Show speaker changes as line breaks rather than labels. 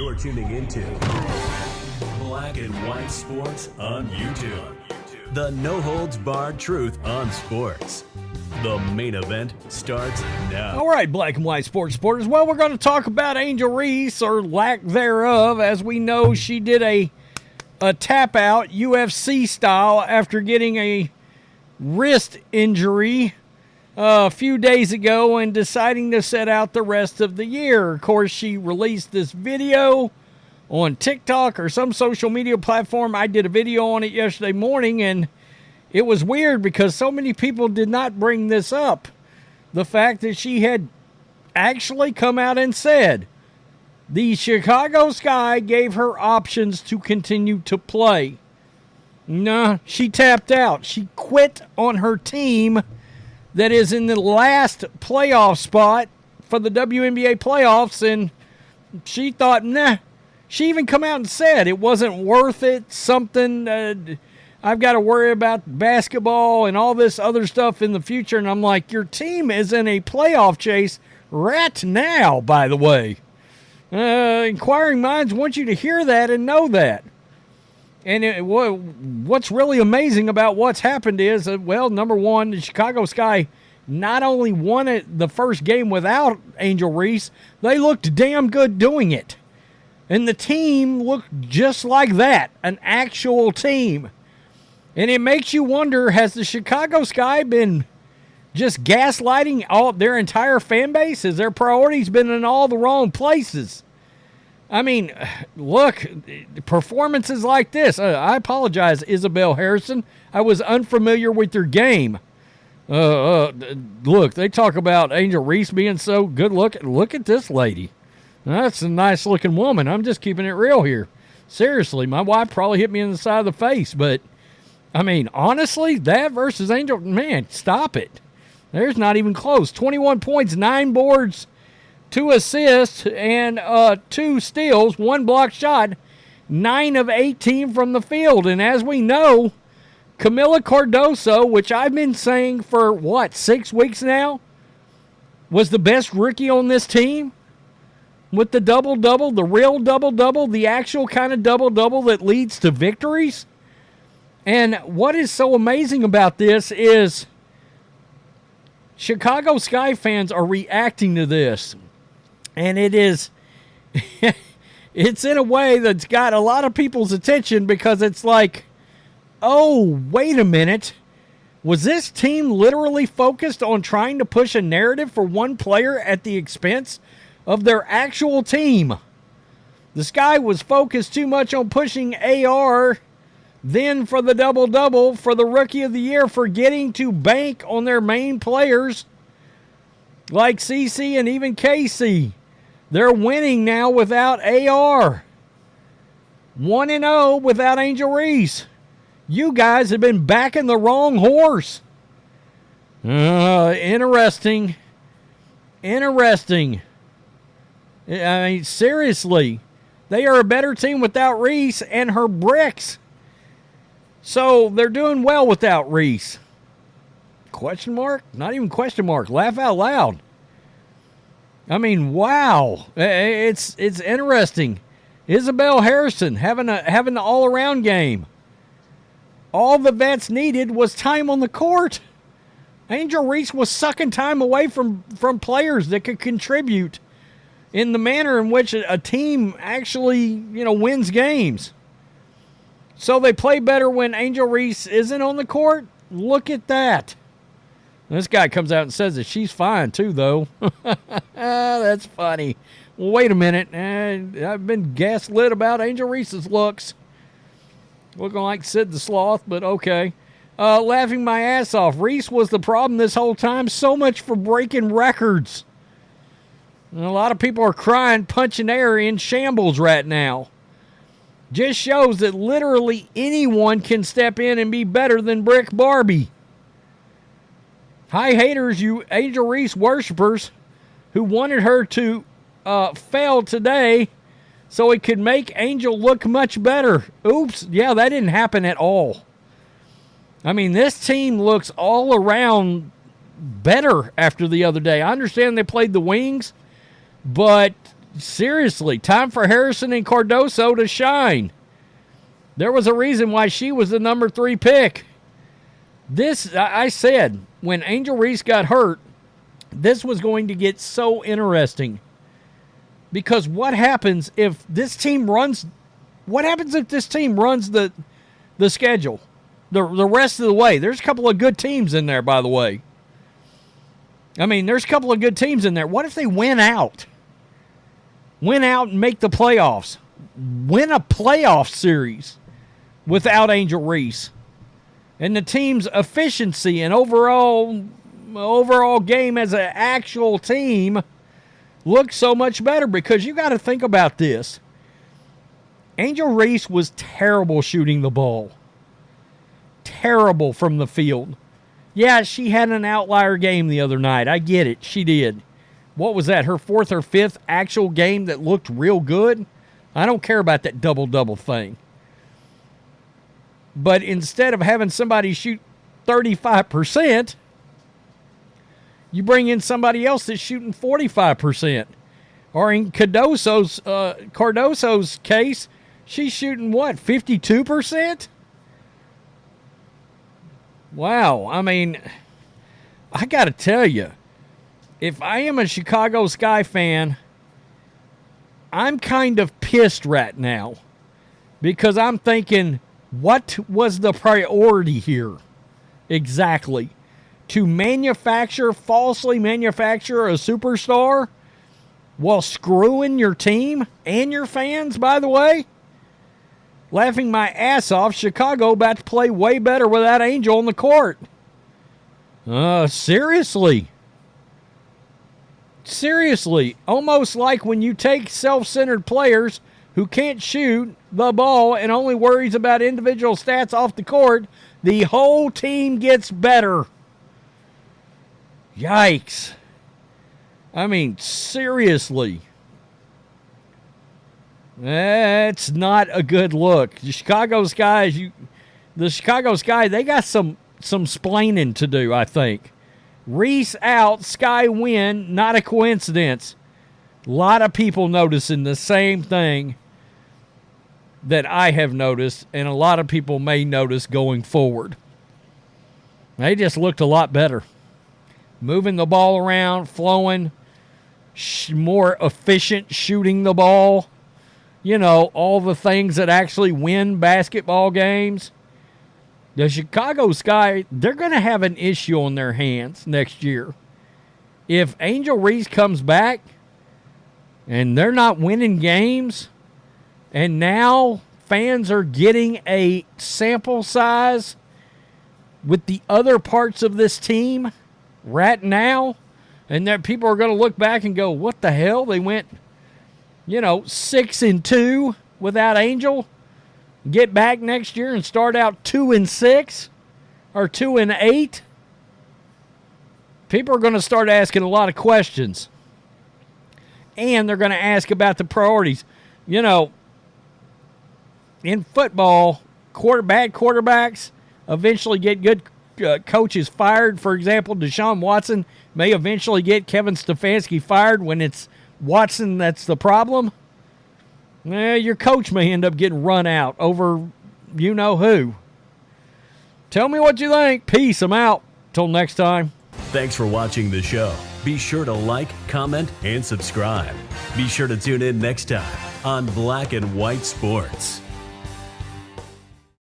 You're tuning into Black and White Sports on YouTube. The no-holds-barred truth on sports. The main event starts now.
All right, Black and White Sports supporters. Well, we're going to talk about Angel Reese, or lack thereof. As we know, she did a tap-out, UFC style, after getting a wrist injury a few days ago and deciding to set out the rest of the year. Of course, she released this video on TikTok or some social media platform. I did a video on it yesterday morning, and it was weird because so many people did not bring this up. The fact that she had actually come out and said the Chicago Sky gave her options to continue to play. No, she tapped out. She quit on her team that is in the last playoff spot for the WNBA playoffs, and she thought, nah. She even come out and said it wasn't worth it, something, I've got to worry about basketball and all this other stuff in the future. And I'm like, your team is in a playoff chase right now, by the way. Inquiring minds want you to hear that and know that. And what's really amazing about what's happened is, well, number one, the Chicago Sky not only won it the first game without Angel Reese, they looked damn good doing it. And the team looked just like that, an actual team. And it makes you wonder, has the Chicago Sky been just gaslighting their entire fan base? Has their priorities been in all the wrong places? I mean, look, performances like this. I apologize, Isabel Harrison. I was unfamiliar with your game. Look, they talk about Angel Reese being so good looking. Look at this lady. That's a nice looking woman. I'm just keeping it real here. Seriously, my wife probably hit me in the side of the face, but I mean, honestly, that versus Angel, man, stop it. There's not even close. 21 points, 9 boards, 2 assists, and 2 steals, 1 block shot, 9 of 18 from the field. And as we know, Camila Cardoso, which I've been saying for, 6 weeks now, was the best rookie on this team with the double-double, the real double-double, the actual kind of double-double that leads to victories. And what is so amazing about this is Chicago Sky fans are reacting to this. And it is, it's in a way that's got a lot of people's attention, because it's like, oh, wait a minute. Was this team literally focused on trying to push a narrative for one player at the expense of their actual team? The Sky was focused too much on pushing AR, then for the double-double for the Rookie of the Year, forgetting to bank on their main players like CC and even KC. They're winning now without AR. 1-0 without Angel Reese. You guys have been backing the wrong horse. Interesting. I mean, seriously. They are a better team without Reese and her bricks. So they're doing well without Reese. Question mark? Not even question mark. Laugh out loud. I mean, wow. It's interesting. Isabel Harrison having the all-around game. All the vets needed was time on the court. Angel Reese was sucking time away from players that could contribute in the manner in which a team actually, wins games. So they play better when Angel Reese isn't on the court? Look at that. This guy comes out and says that she's fine too, though. That's funny. Well, wait a minute. I've been gaslit about Angel Reese's looks. Looking like Sid the Sloth, but okay. Laughing my ass off. Reese was the problem this whole time. So much for breaking records. And a lot of people are crying, punching air, in shambles right now. Just shows that literally anyone can step in and be better than Brick Barbie. Hi, haters, you Angel Reese worshipers who wanted her to fail today so it could make Angel look much better. Oops, yeah, that didn't happen at all. I mean, this team looks all around better after the other day. I understand they played the Wings, but seriously, time for Harrison and Cardoso to shine. There was a reason why she was the number 3 pick. I said, when Angel Reese got hurt, this was going to get so interesting. Because what happens if this team runs the schedule the rest of the way? There's a couple of good teams in there, by the way. I mean, there's a couple of good teams in there. What if they win out? Win out and make the playoffs. Win a playoff series without Angel Reese. And the team's efficiency and overall game as an actual team looks so much better, because you got to think about this. Angel Reese was terrible shooting the ball. Terrible from the field. Yeah, she had an outlier game the other night. I get it. She did. What was that, her 4th or 5th actual game that looked real good? I don't care about that double-double thing. But instead of having somebody shoot 35%, you bring in somebody else that's shooting 45%. Or in Cardoso's case, she's shooting what, 52%? Wow, I mean, I got to tell you, if I am a Chicago Sky fan, I'm kind of pissed right now, because I'm thinking, what was the priority here exactly? To falsely manufacture a superstar while screwing your team and your fans, by the way? Laughing my ass off, Chicago about to play way better without Angel on the court. Seriously. Seriously. Almost like when you take self-centered players who can't shoot the ball and only worries about individual stats off the court, the whole team gets better. Yikes. I mean, seriously. That's not a good look. The Chicago Sky, they got some splaining to do, I think. Reese out, Sky win, not a coincidence. A lot of people noticing the same thing that I have noticed, and a lot of people may notice going forward. They just looked a lot better. Moving the ball around, flowing, more efficient shooting the ball. You know, all the things that actually win basketball games. The Chicago Sky, they're going to have an issue on their hands next year. If Angel Reese comes back and they're not winning games, and now fans are getting a sample size with the other parts of this team right now, and that people are going to look back and go, what the hell? They went 6-2 without Angel. Get back next year and start out 2-6 or 2-8. People are going to start asking a lot of questions. And they're going to ask about the priorities. In football, bad quarterbacks eventually get good coaches fired. For example, Deshaun Watson may eventually get Kevin Stefanski fired when it's Watson that's the problem. Your coach may end up getting run out over you-know-who. Tell me what you think. Peace. I'm out. Till next time.
Thanks for watching the show. Be sure to like, comment, and subscribe. Be sure to tune in next time on Black and White Sports.